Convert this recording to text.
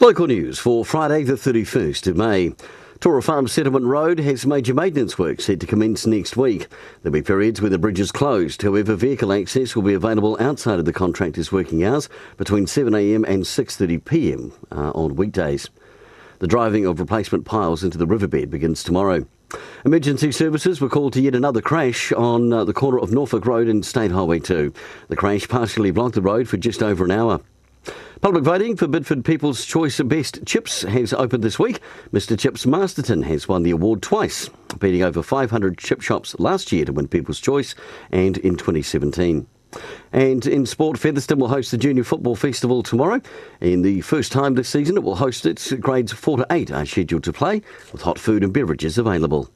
Local news for Friday the 31st of May. Tora Farm Settlement Road has major maintenance work set to commence next week. There'll be periods when the bridge is closed. However, vehicle access will be available outside of the contractor's working hours between 7am and 6:30pm on weekdays. The driving of replacement piles into the riverbed begins tomorrow. Emergency services were called to yet another crash on the corner of Norfolk Road and State Highway 2. The crash partially blocked the road for just over an hour. Public voting for Bidford People's Choice Best Chips has opened this week. Mr Chips Masterton has won the award twice, beating over 500 chip shops last year to win People's Choice and in 2017. And in sport, Featherston will host the Junior Football Festival tomorrow. In the first time this season, it will host it. Grades 4 to 8 are scheduled to play, with hot food and beverages available.